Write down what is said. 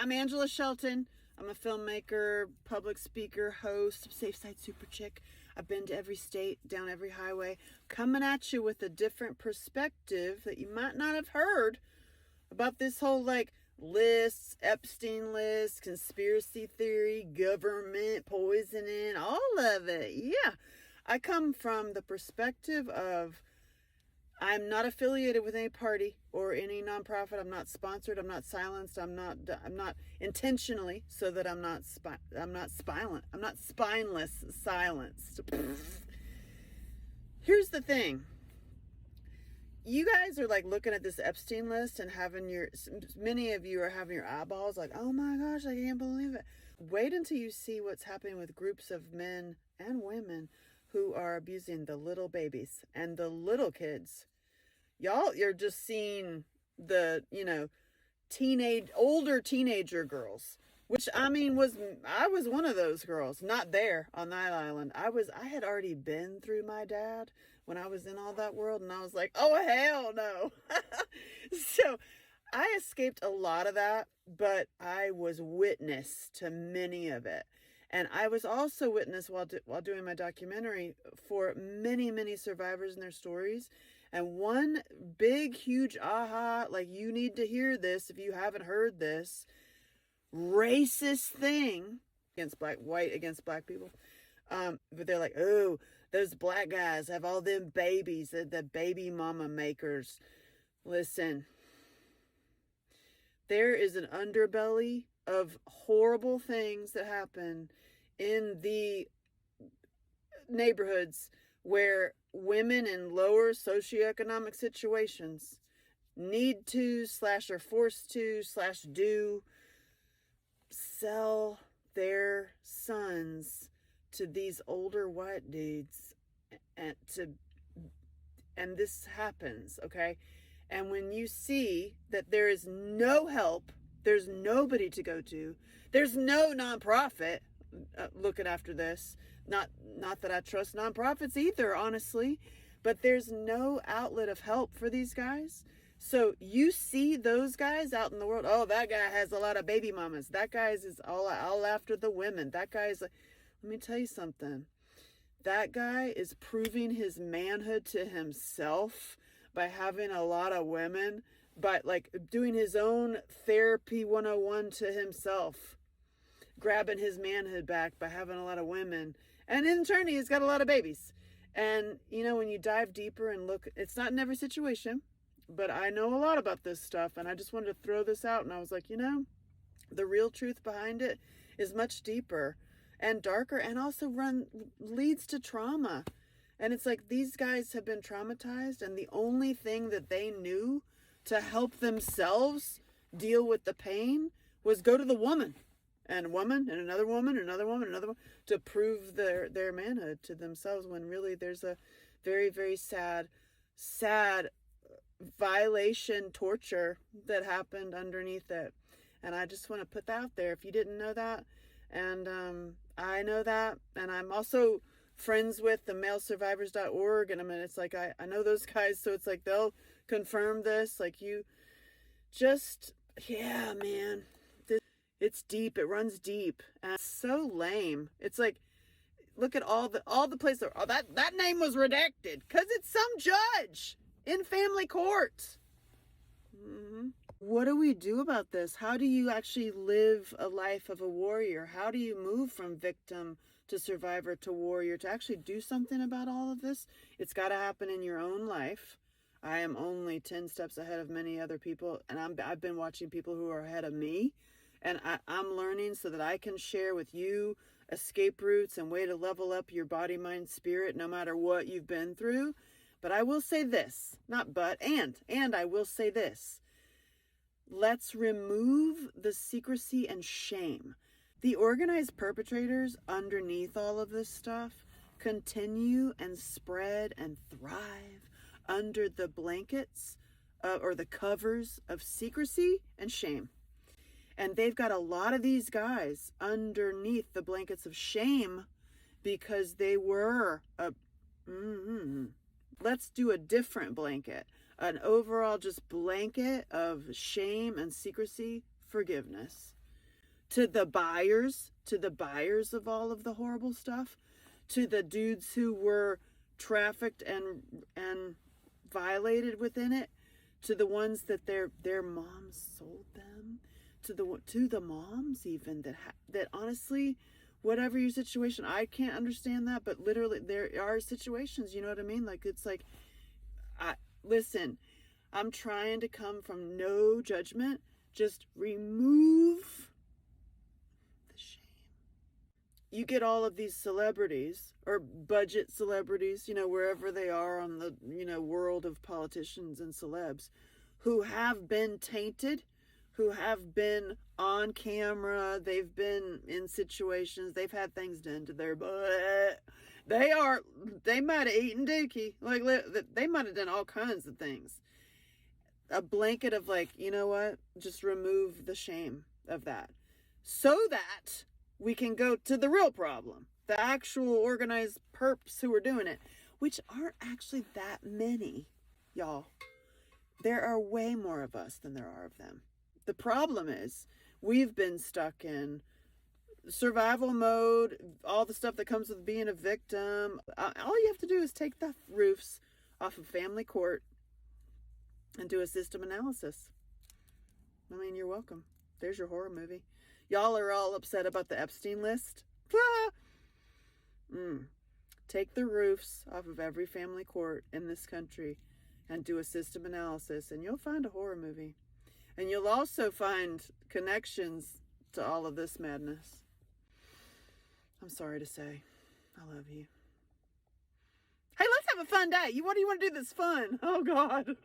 I'm Angela Shelton. I'm a filmmaker, public speaker, host, Safe Side Super Chick. I've been to every state, down every highway, coming at you with a different perspective that you might not have heard about this whole like lists, Epstein list, conspiracy theory, government poisoning, all of it. Yeah. I come from the perspective of I'm not affiliated with any party or any nonprofit. I'm not sponsored. I'm not silenced. I'm not intentionally so that I'm not spineless silenced. Here's the thing. You guys are like looking at this Epstein list and many of you are having your eyeballs like, oh my gosh, I can't believe it. Wait until you see what's happening with groups of men and women who are abusing the little babies and the little kids. Y'all, you're just seeing the, older teenager girls, which I was one of those girls, not there on that island. I had already been through my dad when I was in all that world, and I was like, oh, hell no. So I escaped a lot of that, but I was witness to many of it. And I was also witness while doing my documentary for many, many survivors and their stories. And one big, huge aha, like you need to hear this if you haven't heard this, racist thing against white against black people. But they're like, oh, those black guys have all them babies, the baby mama makers. Listen, there is an underbelly of horrible things that happen in the neighborhoods where women in lower socioeconomic situations need to / are forced to / do sell their sons to these older white dudes and this happens, okay? And when you see that there is no help, there's nobody to go to, there's no nonprofit looking after this. Not that I trust nonprofits either, honestly, but there's no outlet of help for these guys. So you see those guys out in the world. Oh, that guy has a lot of baby mamas. That guy's is all after the women. That guy's like, let me tell you something. That guy is proving his manhood to himself by having a lot of women, but like doing his own therapy 101 to himself, grabbing his manhood back by having a lot of women. And in turn, he's got a lot of babies. And, when you dive deeper and look, it's not in every situation, but I know a lot about this stuff. And I just wanted to throw this out. And I was like, the real truth behind it is much deeper and darker and also leads to trauma. And it's like these guys have been traumatized, and the only thing that they knew to help themselves deal with the pain was go to the woman and another woman, another woman, another one, to prove their manhood to themselves, when really there's a very, very sad violation, torture that happened underneath it. And I just want to put that out there if you didn't know that. And I know that. And I'm also friends with the malesurvivors.org, and it's like I know those guys, so it's like they'll confirm this. Like you just, yeah, man, it's deep. It runs deep, and it's so lame. It's like, look at all the places. Oh, that name was redacted because it's some judge in family court. Mm-hmm. What do we do about this? How do you actually live a life of a warrior? How do you move from victim to survivor to warrior to actually do something about all of this? It's got to happen in your own life. I am only 10 steps ahead of many other people, and I've been watching people who are ahead of me, and I'm learning so that I can share with you escape routes and way to level up your body, mind, spirit, no matter what you've been through. But I will say this, not but, and I will say this. Let's remove the secrecy and shame. The organized perpetrators underneath all of this stuff continue and spread and thrive under the blankets or the covers of secrecy and shame. And they've got a lot of these guys underneath the blankets of shame because they were let's do a different blanket, an overall just blanket of shame and secrecy, forgiveness. to the buyers of all of the horrible stuff, to the dudes who were trafficked and violated within it, to the ones that their moms sold them, to the moms even that honestly, whatever your situation, I can't understand that, but literally there are situations, you know what I mean? Like, it's like, listen, I'm trying to come from no judgment, just remove the shame. You get all of these celebrities or budget celebrities, wherever they are on the, world of politicians and celebs, who have been tainted, who have been on camera, they've been in situations, they've had things done to their butt. They might have eaten dookie. Like, they might have done all kinds of things. A blanket of like, you know what? Just remove the shame of that. So that we can go to the real problem. The actual organized perps who are doing it. Which aren't actually that many, y'all. There are way more of us than there are of them. The problem is, we've been stuck in survival mode, all the stuff that comes with being a victim. All you have to do is take the roofs off of family court and do a system analysis. I mean, you're welcome. There's your horror movie. Y'all are all upset about the Epstein list. Take the roofs off of every family court in this country and do a system analysis, and you'll find a horror movie. And you'll also find connections to all of this madness. I'm sorry to say, I love you. Hey, let's have a fun day. What do you want to do that's fun? Oh, God.